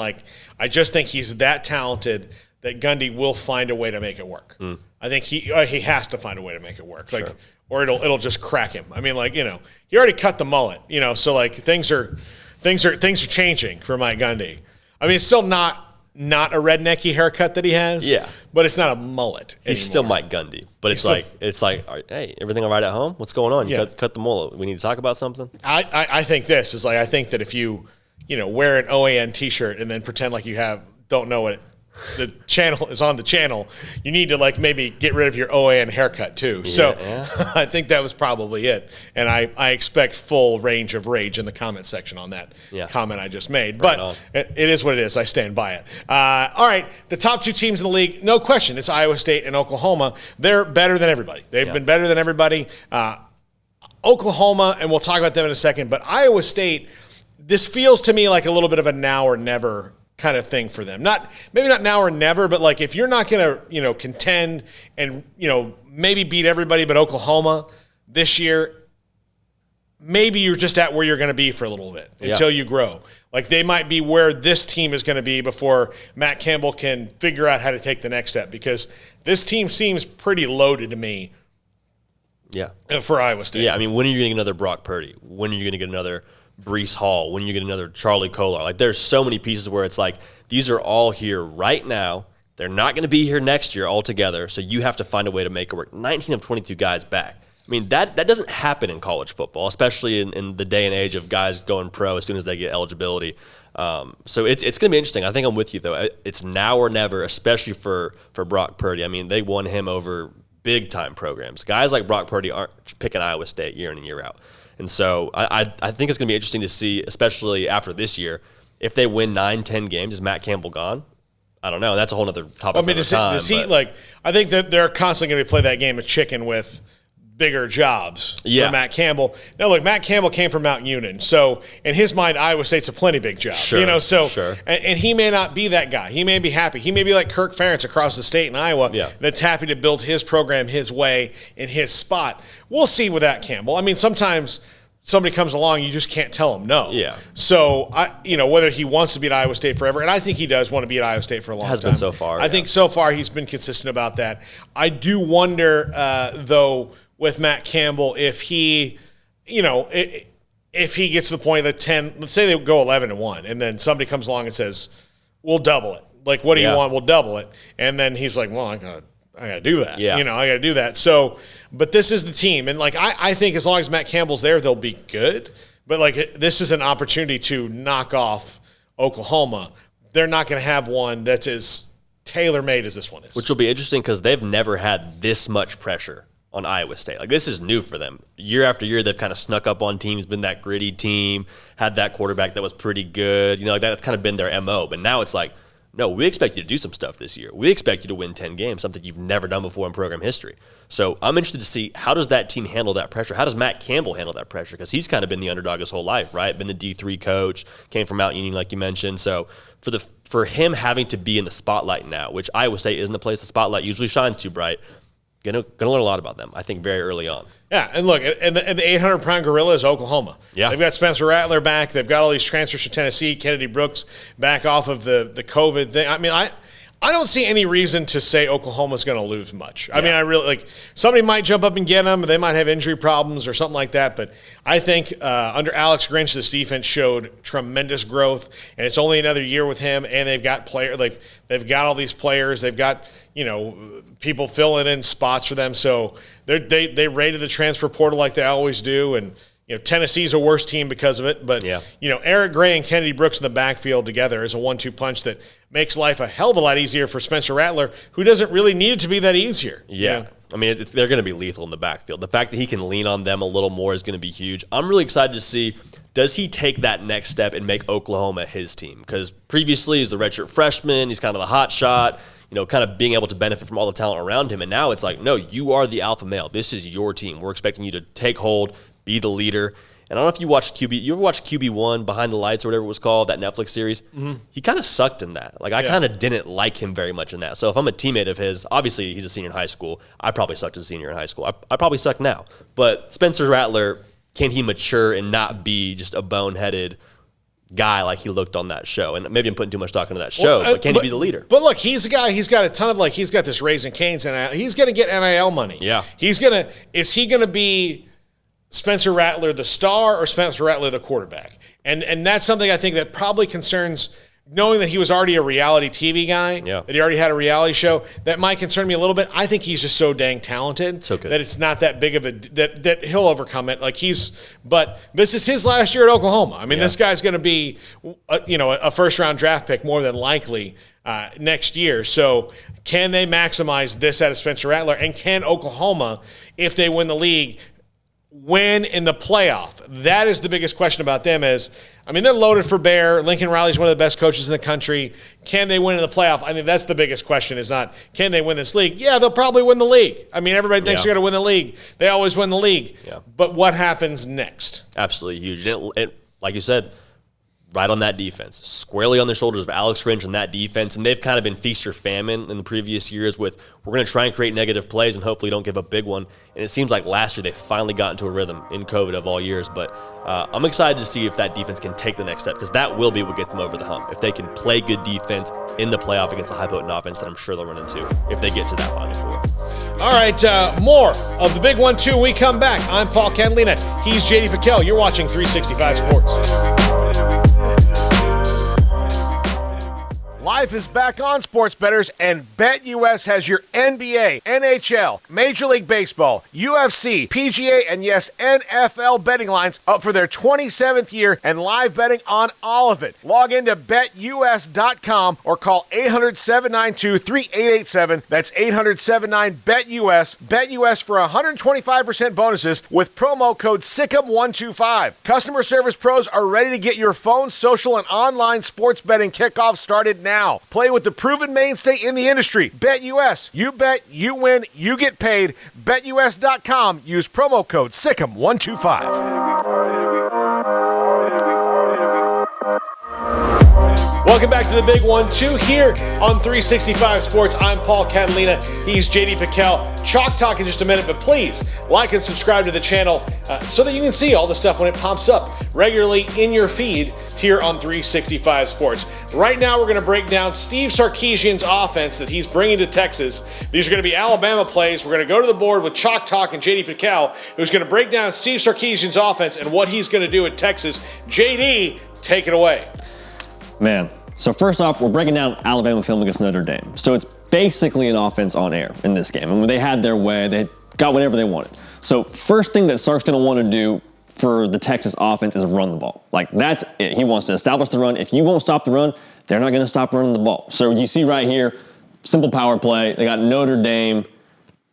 I just think he's that talented that Gundy will find a way to make it work. I think he has to find a way to make it work, sure. Or it'll just crack him. I mean, he already cut the mullet, so things are changing for Mike Gundy. I mean, it's still not a rednecky haircut that he has, but it's not a mullet anymore. He's still Mike Gundy, but it's like, hey, everything all right at home? What's going on? You cut the mullet. We need to talk about something. I think this is I think that if you wear an OAN T-shirt and then pretend like don't know what the channel is on the channel, you need to maybe get rid of your OAN haircut too. I think that was probably it. And I expect full range of rage in the comment section on that comment I just made. Right, but it is what it is. I stand by it. All right, the top 2 teams in the league, no question, it's Iowa State and Oklahoma. They're better than everybody. They've been better than everybody. Oklahoma, and we'll talk about them in a second, but Iowa State, this feels to me like a little bit of a now or never kind of thing for them. Maybe not now or never, but like if you're not going to, contend and, maybe beat everybody but Oklahoma this year, maybe you're just at where you're going to be for a little bit until you grow. Like they might be where this team is going to be before Matt Campbell can figure out how to take the next step, because this team seems pretty loaded to me. Yeah. For Iowa State. Yeah, I mean, when are you going to get another Brock Purdy? When are you going to get another Breece Hall? When are you get another Charlie Kolar? Like there's so many pieces where it's like these are all here right now. They're not going to be here next year altogether, so you have to find a way to make it work. 19 of 22 guys back. I mean, that doesn't happen in college football, especially in the day and age of guys going pro as soon as they get eligibility. So it's going to be interesting. I think I'm with you, though. It's now or never, especially for Brock Purdy. I mean, they won him over big-time programs. Guys like Brock Purdy aren't picking Iowa State year in and year out. And so I think it's going to be interesting to see, especially after this year, if they win 9-10 games, is Matt Campbell gone? I don't know. That's a whole other topic for time. I think that they're constantly going to play that game of chicken with bigger jobs for Matt Campbell. Now, look, Matt Campbell came from Mount Union, so in his mind, Iowa State's a plenty big job. Sure, and he may not be that guy. He may be happy. He may be like Kirk Ferentz across the state in Iowa that's happy to build his program his way in his spot. We'll see with that Campbell. I mean, sometimes somebody comes along, you just can't tell him no. Yeah. So, whether he wants to be at Iowa State forever, and I think he does want to be at Iowa State for a long time. Has been so far. I think so far he's been consistent about that. I do wonder, though, with Matt Campbell, if he, if he gets to the point that 10, let's say they go 11-1, and then somebody comes along and says, we'll double it. Like, what do you want? We'll double it. And then he's like, well, I gotta do that. Yeah. I gotta do that. So, but this is the team. And like, I think as long as Matt Campbell's there, they'll be good. But like, this is an opportunity to knock off Oklahoma. They're not going to have one that's as tailor-made as this one is. Which will be interesting because they've never had this much pressure on Iowa State. Like, this is new for them. Year after year, they've kind of snuck up on teams, been that gritty team, had that quarterback that was pretty good. That's kind of been their MO. But now it's like, no, we expect you to do some stuff this year. We expect you to win 10 games, something you've never done before in program history. So I'm interested to see, how does that team handle that pressure? How does Matt Campbell handle that pressure? Because he's kind of been the underdog his whole life, right? Been the D3 coach, came from Mount Union, like you mentioned. So for him having to be in the spotlight now, which Iowa State isn't the place the spotlight usually shines too bright, Gonna learn a lot about them, I think, very early on. Yeah, and look, and the 800-pound gorilla is Oklahoma. Yeah. They've got Spencer Rattler back. They've got all these transfers from Tennessee. Kennedy Brooks back off of the COVID thing. I mean, I don't see any reason to say Oklahoma's going to lose much. I mean, I really somebody might jump up and get them. They might have injury problems or something like that. But I think under Alex Grinch, this defense showed tremendous growth, and it's only another year with him. And they've got they've got all these players. They've got people filling in spots for them. So they raided the transfer portal like they always do, and. Tennessee's a worse team because of it, but Eric Gray and Kennedy Brooks in the backfield together is a 1-2 punch that makes life a hell of a lot easier for Spencer Rattler, who doesn't really need it to be that easier. Yeah. I mean, they're going to be lethal in the backfield. The fact that he can lean on them a little more is going to be huge. I'm really excited to see, does he take that next step and make Oklahoma his team? Because previously he's the redshirt freshman, he's kind of the hot shot, kind of being able to benefit from all the talent around him. And now it's like, no, you are the alpha male. This is your team. We're expecting you to take hold, be the leader. And I don't know if you watched you ever watched QB1 Behind the Lights or whatever it was called, that Netflix series? Mm-hmm. He kind of sucked in that. I kind of didn't like him very much in that. So if I'm a teammate of his, obviously he's a senior in high school. I probably sucked as a senior in high school. I probably suck now. But Spencer Rattler, can he mature and not be just a boneheaded guy like he looked on that show? And maybe I'm putting too much stock into that show, but can he be the leader? But look, he's a guy, he's got a ton of he's got this Raising Cane's NIL. He's going to get NIL money. Yeah. Is he going to be Spencer Rattler the star or Spencer Rattler the quarterback? And that's something I think that probably concerns, knowing that he was already a reality TV guy, that he already had a reality show, that might concern me a little bit. I think he's just so dang talented that it's not that big of that he'll overcome it. But this is his last year at Oklahoma. I mean, this guy's going to be a first-round draft pick more than likely next year. So can they maximize this out of Spencer Rattler? And can Oklahoma, if they win the league, win in the playoff? That is the biggest question about them is, I mean, they're loaded for bear. Lincoln Riley's one of the best coaches in the country. Can they win in the playoff? I mean, that's the biggest question is not, can they win this league? Yeah, they'll probably win the league. I mean, everybody thinks they're going to win the league. They always win the league. Yeah. But what happens next? Absolutely huge. It, like you said, right on that defense, squarely on the shoulders of Alex Grinch and that defense, and they've kind of been feast or famine in the previous years with, we're going to try and create negative plays and hopefully don't give a big one, and it seems like last year they finally got into a rhythm in COVID of all years, but I'm excited to see if that defense can take the next step, because that will be what gets them over the hump. If they can play good defense in the playoff against a high-potent offense that I'm sure they'll run into if they get to that Final Four. All right, more of the Big 1-2 when we come back. I'm Paul Catalina. He's JD Piquel. You're watching 365 Sports. Life is back on, sports bettors, and BetUS has your NBA, NHL, Major League Baseball, UFC, PGA, and yes, NFL betting lines up for their 27th year and live betting on all of it. Log into BetUS.com or call 800-792-3887. That's 800-79-BETUS. BetUS for 125% bonuses with promo code SICK'EM125. Customer service pros are ready to get your phone, social, and online sports betting kickoff started now. Play with the proven mainstay in the industry. BetUS. You bet, you win, you get paid. BetUS.com. Use promo code SICK'EM125. Welcome back to the Big 1-2 here on 365 Sports. I'm Paul Catalina. He's JD Piquel. Chalk Talk in just a minute, but please like and subscribe to the channel so that you can see all the stuff when it pops up regularly in your feed here on 365 Sports. Right now, we're going to break down Steve Sarkisian's offense that he's bringing to Texas. These are going to be Alabama plays. We're going to go to the board with Chalk Talk and JD Piquel, who's going to break down Steve Sarkisian's offense and what he's going to do at Texas. JD, take it away. Man, so first off, we're breaking down Alabama film against Notre Dame. So it's basically an offense on air in this game. And when they had their way, they got whatever they wanted. So first thing that Sark's going to want to do for the Texas offense is run the ball. Like, that's it. He wants to establish the run. If you won't stop the run, they're not going to stop running the ball. So you see right here, simple power play. They got Notre Dame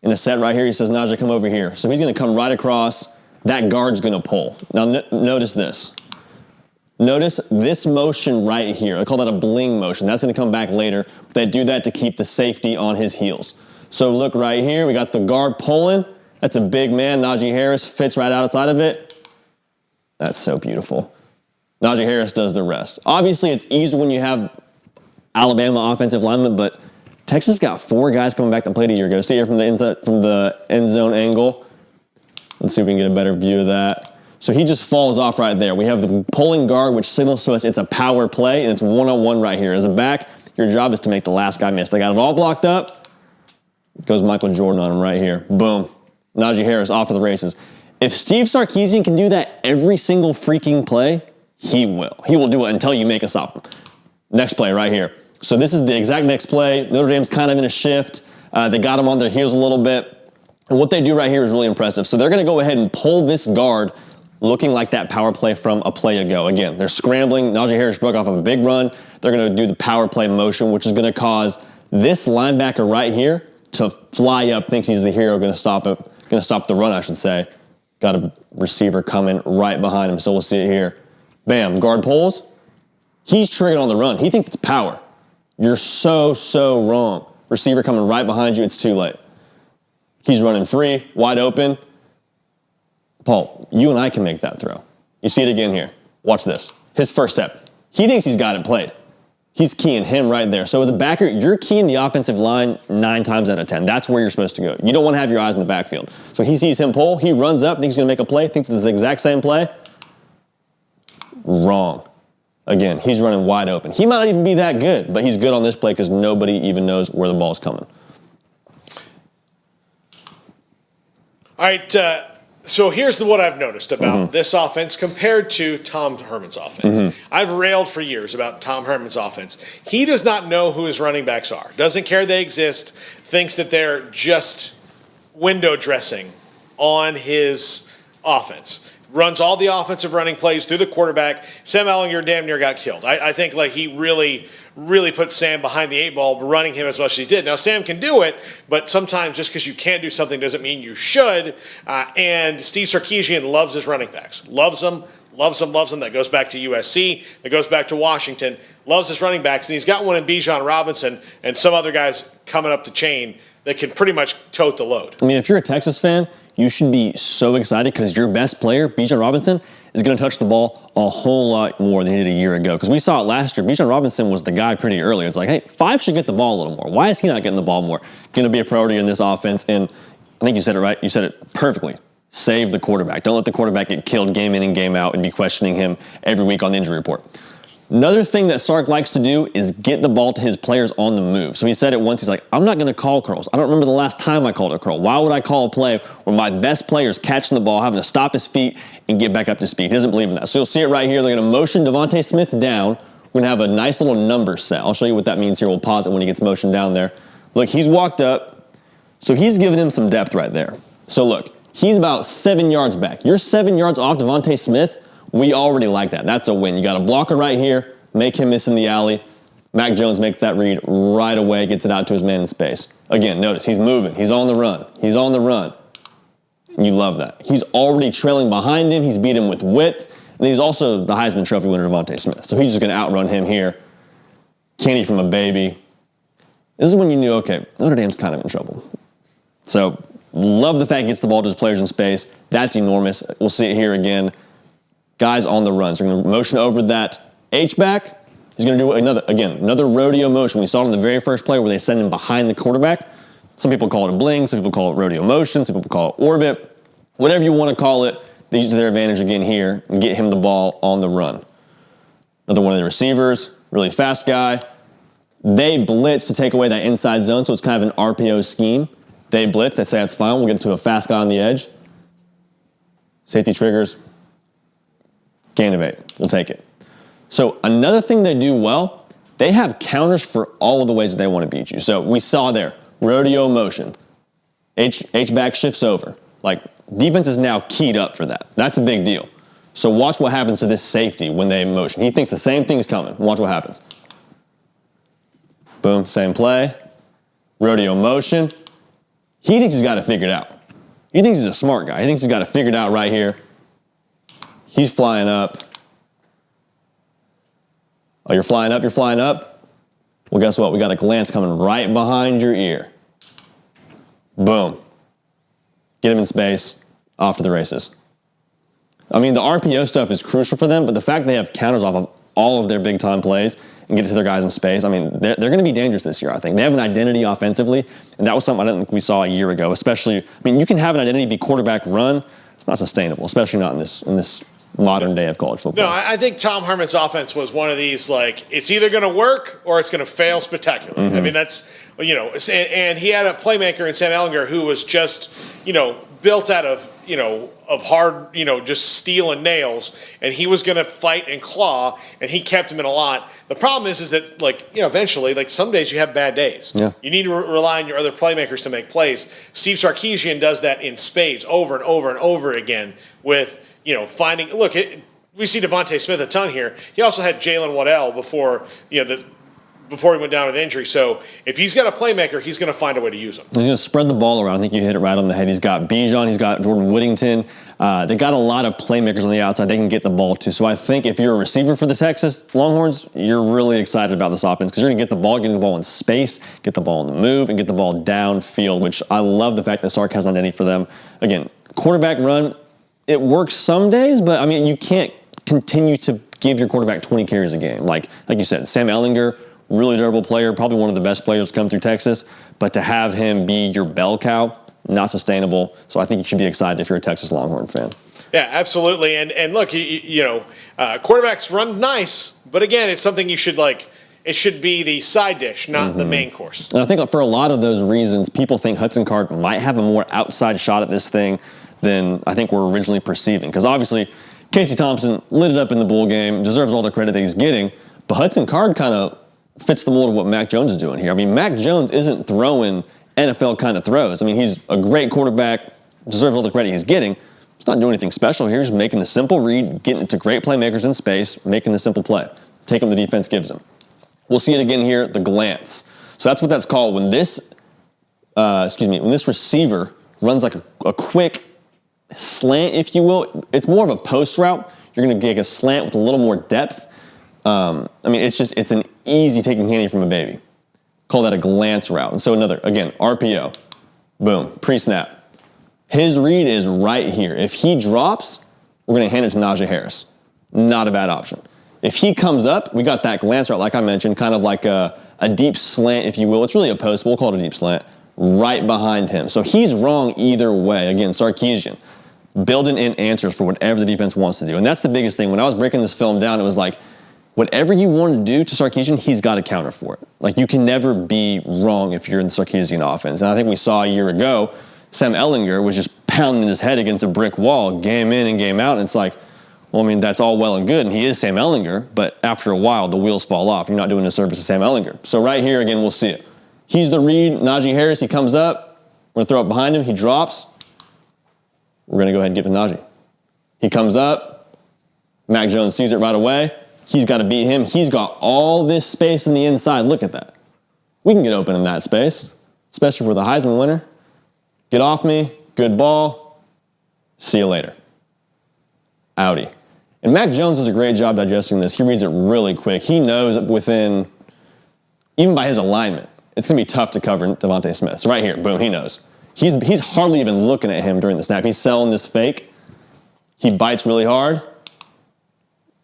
in a set right here. He says, Najee, come over here. So he's going to come right across. That guard's going to pull. Now, notice this. Notice this motion right here. I call that a bling motion. That's going to come back later. They do that to keep the safety on his heels. So look right here. We got the guard pulling. That's a big man. Najee Harris fits right outside of it. That's so beautiful. Najee Harris does the rest. Obviously, it's easier when you have Alabama offensive linemen, but Texas got 4 guys coming back that played a year ago. See here from the end zone angle. Let's see if we can get a better view of that. So he just falls off right there. We have the pulling guard, which signals to us it's a power play, and it's one-on-one right here. As a back, your job is to make the last guy miss. They got it all blocked up. Goes Michael Jordan on him right here. Boom. Najee Harris off to the races. If Steve Sarkisian can do that every single freaking play, he will. He will do it until you make a stop. Next play right here. So this is the exact next play. Notre Dame's kind of in a shift. They got him on their heels a little bit. And what they do right here is really impressive. So they're going to go ahead and pull this guard looking like that power play from a play ago. Again, they're scrambling. Najee Harris broke off of a big run. They're going to do the power play motion, which is going to cause this linebacker right here to fly up, thinks he's the hero, going to stop it, going to stop the run, I should say. Got a receiver coming right behind him, so we'll see it here. Bam, guard pulls. He's triggering on the run. He thinks it's power. You're so wrong. Receiver coming right behind you, it's too late. He's running free, wide open. Paul, you and I can make that throw. You see it again here. Watch this. His first step. He thinks he's got it played. He's keying him right there. So as a backer, you're keying the offensive line 9 times out of 10. That's where you're supposed to go. You don't want to have your eyes in the backfield. So he sees him pull. He runs up, thinks he's going to make a play, thinks it's the exact same play. Wrong. Again, he's running wide open. He might not even be that good, but he's good on this play because nobody even knows where the ball's coming. All right, so here's what I've noticed about this offense compared to Tom Herman's offense. I've railed for years about Tom Herman's offense. He does not know who his running backs are, doesn't care they exist, thinks that they're just window dressing on his offense. Runs all the offensive running plays through the quarterback. Sam Ellinger damn near got killed. I think like he really really put Sam behind the 8 ball, running him as much as he did. Now, Sam can do it, but sometimes just because you can do something doesn't mean you should. And Steve Sarkisian loves his running backs. Loves them. That goes back to USC. That goes back to Washington. Loves his running backs. And he's got one in Bijan Robinson and some other guys coming up the chain that can pretty much tote the load. I mean, if you're a Texas fan, you should be so excited because your best player, Bijan Robinson, is going to touch the ball a whole lot more than he did a year ago. Because we saw it last year. Bijan Robinson was the guy pretty early. It's like, hey, 5 should get the ball a little more. Why is he not getting the ball more? Going to be a priority in this offense. And I think you said it right. You said it perfectly. Save the quarterback. Don't let the quarterback get killed game in and game out and be questioning him every week on the injury report. Another thing that Sark likes to do is get the ball to his players on the move. So he said it once. He's like, I'm not going to call curls. I don't remember the last time I called a curl. Why would I call a play where my best player is catching the ball, having to stop his feet and get back up to speed? He doesn't believe in that. So you'll see it right here. They're going to motion Devontae Smith down. We're going to have a nice little number set. I'll show you what that means here. We'll pause it when he gets motioned down there. Look, he's walked up. So he's giving him some depth right there. So look. He's about 7 yards back. You're 7 yards off Devontae Smith. We already like that. That's a win. You got a blocker right here. Make him miss in the alley. Mac Jones makes that read right away, gets it out to his man in space. Again, notice he's moving. He's on the run. You love that. He's already trailing behind him. He's beat him with width. And he's also the Heisman Trophy winner, Devontae Smith. So he's just going to outrun him here. Candy from a baby. This is when you knew, okay, Notre Dame's kind of in trouble. So love the fact he gets the ball to his players in space. That's enormous. We'll see it here again. Guys on the run. So we're going to motion over that H-back. He's going to do another rodeo motion. We saw it in the very first play where they send him behind the quarterback. Some people call it a bling. Some people call it rodeo motion. Some people call it orbit. Whatever you want to call it, they use it to their advantage again here and get him the ball on the run. Another one of the receivers, really fast guy. They blitz to take away that inside zone, so it's kind of an RPO scheme. They blitz, they say that's fine. We'll get to a fast guy on the edge. Safety triggers. Gain of 8. We'll take it. So another thing they do well, they have counters for all of the ways that they want to beat you. So we saw there, rodeo motion. H-back shifts over. Like, defense is now keyed up for that. That's a big deal. So watch what happens to this safety when they motion. He thinks the same thing's coming. Watch what happens. Boom, same play. Rodeo motion. He thinks he's got it figured out. He thinks he's a smart guy. He thinks he's got it figured out right here. He's flying up. Oh, you're flying up? Well, guess what? We got a glance coming right behind your ear. Boom. Get him in space. Off to the races. I mean, the RPO stuff is crucial for them, but the fact they have counters off of all of their big-time plays and get it to their guys in space, I mean, they're going to be dangerous this year, I think. They have an identity offensively, and that was something I didn't think we saw a year ago, especially, I mean, you can have an identity be quarterback run. It's not sustainable, especially not in this modern day of college football. No, I think Tom Herman's offense was one of these, like, it's either going to work or it's going to fail spectacularly. Mm-hmm. I mean, that's, and he had a playmaker in Sam Ehlinger who was just, built out of, of hard, just steel and nails, and he was going to fight and claw, and he kept him in a lot. The problem is that, eventually, some days you have bad days. Yeah. You need to rely on your other playmakers to make plays. Steve Sarkisian does that in spades over and over and over again with, finding, we see Devontae Smith a ton here. He also had Jalen Waddell before he went down with injury. So if he's got a playmaker, he's going to find a way to use him. He's going to spread the ball around. I think you hit it right on the head. He's got Bijan. He's got Jordan Whittington. They got a lot of playmakers on the outside they can get the ball to. So I think if you're a receiver for the Texas Longhorns, you're really excited about this offense because you're going to get the ball in space, get the ball on the move, and get the ball downfield, which I love the fact that Sark has an identity for them. Again, quarterback run, it works some days, but, I mean, you can't continue to give your quarterback 20 carries a game. Like you said, Sam Ehlinger, really durable player, probably one of the best players to come through Texas, but to have him be your bell cow, not sustainable. So I think you should be excited if you're a Texas Longhorn fan. Yeah, absolutely. And look, quarterbacks run nice, but again, it's something you should it should be the side dish, not the main course. And I think for a lot of those reasons, people think Hudson Card might have a more outside shot at this thing than I think we're originally perceiving. Because obviously, Casey Thompson lit it up in the bowl game, deserves all the credit that he's getting, but Hudson Card kind of fits the mold of what Mac Jones is doing here. I mean, Mac Jones isn't throwing NFL kind of throws. I mean, he's a great quarterback, deserves all the credit he's getting. He's not doing anything special here. He's making the simple read, getting it to great playmakers in space, making the simple play. Take him the defense gives him. We'll see it again here, the glance. So that's what that's called. When this, when this receiver runs like a quick slant, if you will, it's more of a post route. You're going to get a slant with a little more depth. It's an easy taking candy from a baby. Call that a glance route. And so another, again, RPO. Boom, pre-snap. His read is right here. If he drops, we're going to hand it to Najee Harris. Not a bad option. If he comes up, we got that glance route, like I mentioned, kind of like a deep slant, if you will. It's really a post, we'll call it a deep slant, right behind him. So he's wrong either way. Again, Sarkisian, building in answers for whatever the defense wants to do. And that's the biggest thing. When I was breaking this film down, it was like, whatever you want to do to Sarkisian, he's got to counter for it. Like, you can never be wrong if you're in the Sarkisian offense. And I think we saw a year ago, Sam Ehlinger was just pounding his head against a brick wall, game in and game out. And it's like, well, I mean, that's all well and good, and he is Sam Ehlinger, but after a while, the wheels fall off. You're not doing a service to Sam Ehlinger. So right here, again, we'll see it. He's the read. Najee Harris, he comes up. We're going to throw it behind him. He drops. We're going to go ahead and give it to Najee. He comes up. Mac Jones sees it right away. He's got to beat him. He's got all this space in the inside. Look at that. We can get open in that space, especially for the Heisman winner. Get off me. Good ball. See you later. Outie. And Mac Jones does a great job digesting this. He reads it really quick. He knows within, even by his alignment, it's going to be tough to cover Devontae Smith. So right here, boom, he knows. He's hardly even looking at him during the snap. He's selling this fake. He bites really hard.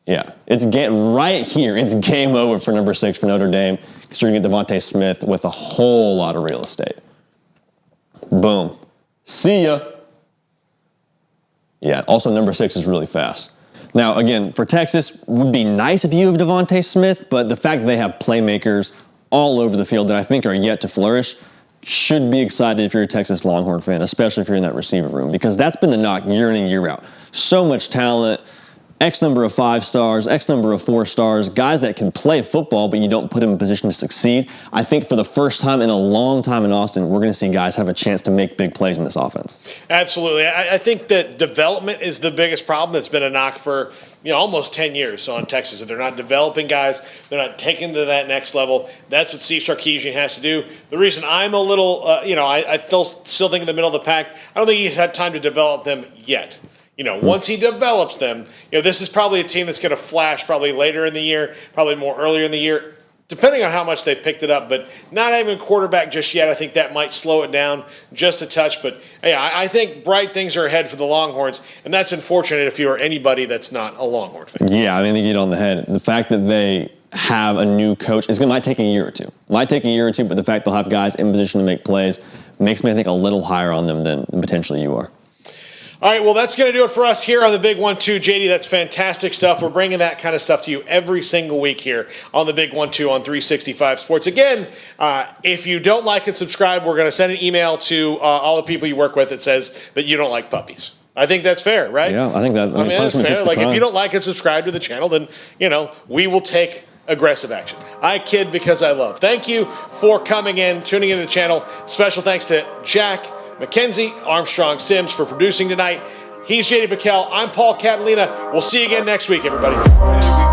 Yeah, right here, it's game over for number 6 for Notre Dame, because you're going to get Devontae Smith with a whole lot of real estate. Boom. See ya. Yeah, also number 6 is really fast. Now, again, for Texas, would be nice if you have Devontae Smith, but the fact that they have playmakers all over the field that I think are yet to flourish should be excited if you're a Texas Longhorn fan, especially if you're in that receiver room, because that's been the knock year in and year out. So much talent. X number of 5 stars, X number of 4 stars, guys that can play football, but you don't put them in a position to succeed. I think for the first time in a long time in Austin, we're going to see guys have a chance to make big plays in this offense. Absolutely. I think that development is the biggest problem. It's been a knock for almost 10 years on Texas. They're not developing guys. They're not taking to that next level. That's what Steve Sarkisian has to do. The reason I'm a little, I still think in the middle of the pack, I don't think he's had time to develop them yet. Once he develops them, this is probably a team that's going to flash probably later in the year, probably more earlier in the year, depending on how much they've picked it up. But not having a quarterback just yet, I think that might slow it down just a touch. But hey, I think bright things are ahead for the Longhorns, and that's unfortunate if you're anybody that's not a Longhorn fan. Yeah, I think you get on the head. The fact that they have a new coach, might take a year or two. But the fact they'll have guys in position to make plays makes me, I think, a little higher on them than potentially you are. All right, well, that's going to do it for us here on the Big 1-2. JD, that's fantastic stuff. We're bringing that kind of stuff to you every single week here on the Big 1-2 on 365 Sports. Again, if you don't like and subscribe, we're going to send an email to all the people you work with that says that you don't like puppies. I think that's fair, right? Yeah, I think that. That's fair. Like, if you don't like and subscribe to the channel, then, we will take aggressive action. I kid because I love. Thank you for coming in, tuning into the channel. Special thanks to Jack Mackenzie, Armstrong Sims for producing tonight. He's JD Piquel. I'm Paul Catalina. We'll see you again next week, everybody.